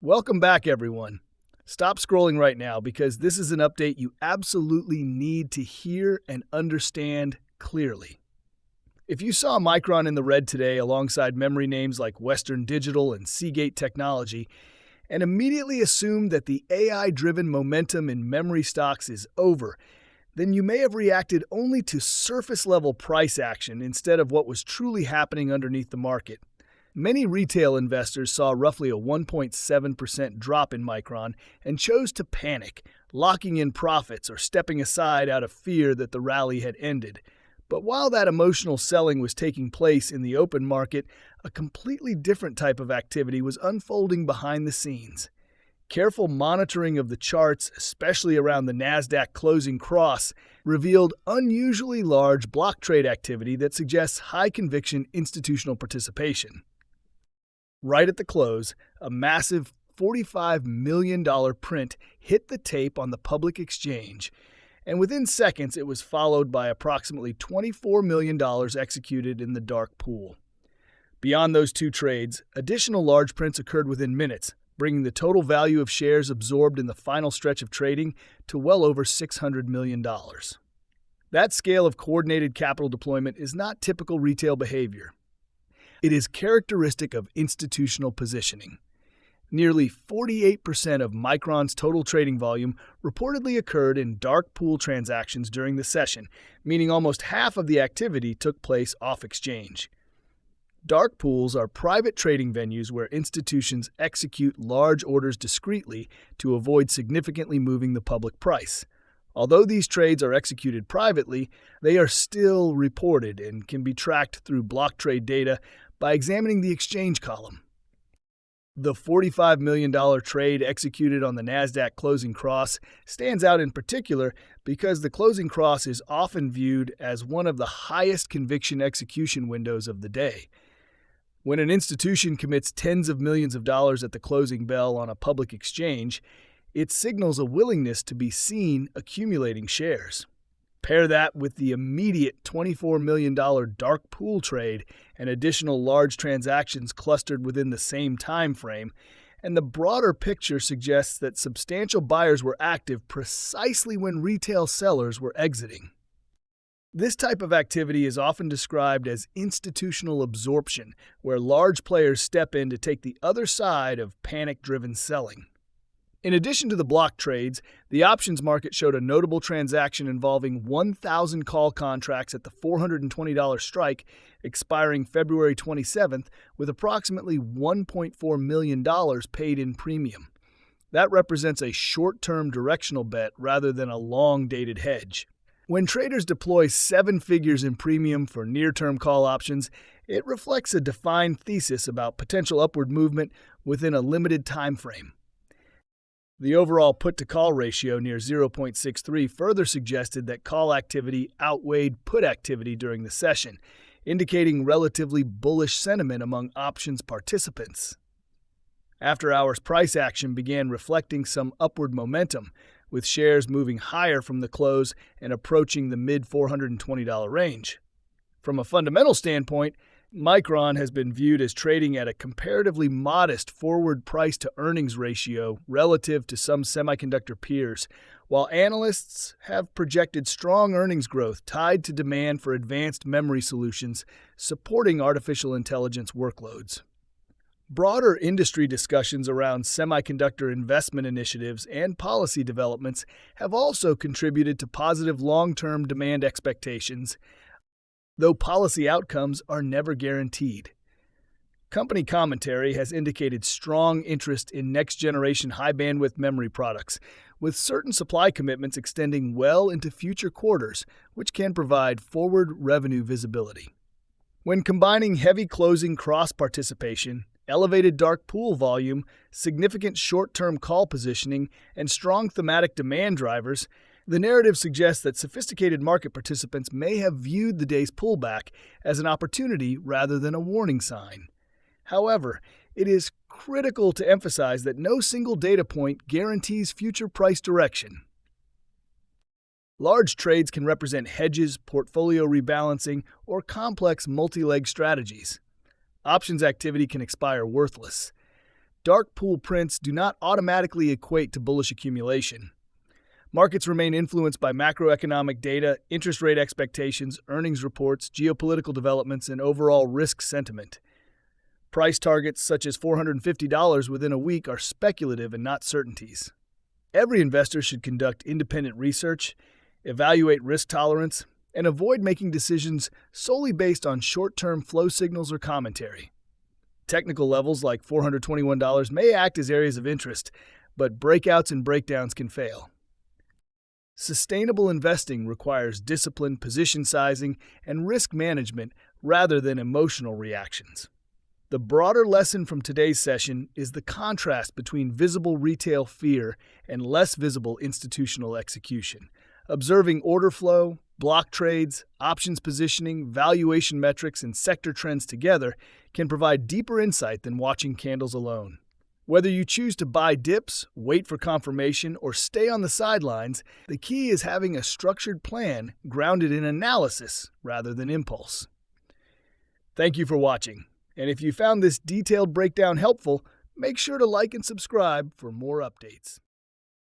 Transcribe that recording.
Welcome back, everyone. Stop scrolling right now because this is an update you absolutely need to hear and understand clearly. If you saw Micron in the red today alongside memory names like Western Digital and Seagate Technology and immediately assumed that the AI-driven momentum in memory stocks is over, then you may have reacted only to surface-level price action instead of what was truly happening underneath the market. Many retail investors saw roughly a 1.7% drop in Micron and chose to panic, locking in profits or stepping aside out of fear that the rally had ended. But while that emotional selling was taking place in the open market, a completely different type of activity was unfolding behind the scenes. Careful monitoring of the charts, especially around the NASDAQ closing cross, revealed unusually large block trade activity that suggests high-conviction institutional participation. Right at the close, a massive $45 million print hit the tape on the public exchange, and within seconds it was followed by approximately $24 million executed in the dark pool. Beyond those two trades, additional large prints occurred within minutes, bringing the total value of shares absorbed in the final stretch of trading to well over $600 million. That scale of coordinated capital deployment is not typical retail behavior. It is characteristic of institutional positioning. Nearly 48% of Micron's total trading volume reportedly occurred in dark pool transactions during the session, meaning almost half of the activity took place off-exchange. Dark pools are private trading venues where institutions execute large orders discreetly to avoid significantly moving the public price. Although these trades are executed privately, they are still reported and can be tracked through block trade data by examining the exchange column. The $45 million trade executed on the NASDAQ closing cross stands out in particular because the closing cross is often viewed as one of the highest conviction execution windows of the day. When an institution commits tens of millions of dollars at the closing bell on a public exchange, it signals a willingness to be seen accumulating shares. Pair that with the immediate $24 million dark pool trade and additional large transactions clustered within the same time frame, and the broader picture suggests that substantial buyers were active precisely when retail sellers were exiting. This type of activity is often described as institutional absorption, where large players step in to take the other side of panic-driven selling. In addition to the block trades, the options market showed a notable transaction involving 1,000 call contracts at the $420 strike, expiring February 27th, with approximately $1.4 million paid in premium. That represents a short-term directional bet rather than a long-dated hedge. When traders deploy seven figures in premium for near-term call options, it reflects a defined thesis about potential upward movement within a limited time frame. The overall put-to-call ratio near 0.63 further suggested that call activity outweighed put activity during the session, indicating relatively bullish sentiment among options participants. After-hours price action began reflecting some upward momentum, with shares moving higher from the close and approaching the mid-$420 range. From a fundamental standpoint, Micron has been viewed as trading at a comparatively modest forward price-to-earnings ratio relative to some semiconductor peers, while analysts have projected strong earnings growth tied to demand for advanced memory solutions supporting artificial intelligence workloads. Broader industry discussions around semiconductor investment initiatives and policy developments have also contributed to positive long-term demand expectations, though policy outcomes are never guaranteed. Company commentary has indicated strong interest in next-generation high-bandwidth memory products, with certain supply commitments extending well into future quarters, which can provide forward revenue visibility. When combining heavy closing cross-participation, elevated dark pool volume, significant short-term call positioning, and strong thematic demand drivers, the narrative suggests that sophisticated market participants may have viewed the day's pullback as an opportunity rather than a warning sign. However, it is critical to emphasize that no single data point guarantees future price direction. Large trades can represent hedges, portfolio rebalancing, or complex multi-leg strategies. Options activity can expire worthless. Dark pool prints do not automatically equate to bullish accumulation. Markets remain influenced by macroeconomic data, interest rate expectations, earnings reports, geopolitical developments, and overall risk sentiment. Price targets such as $450 within a week are speculative and not certainties. Every investor should conduct independent research, evaluate risk tolerance, and avoid making decisions solely based on short-term flow signals or commentary. Technical levels like $421 may act as areas of interest, but breakouts and breakdowns can fail. Sustainable investing requires disciplined position sizing and risk management rather than emotional reactions. The broader lesson from today's session is the contrast between visible retail fear and less visible institutional execution. Observing order flow, block trades, options positioning, valuation metrics, and sector trends together can provide deeper insight than watching candles alone. Whether you choose to buy dips, wait for confirmation, or stay on the sidelines, the key is having a structured plan grounded in analysis rather than impulse. Thank you for watching. And if you found this detailed breakdown helpful, make sure to like and subscribe for more updates.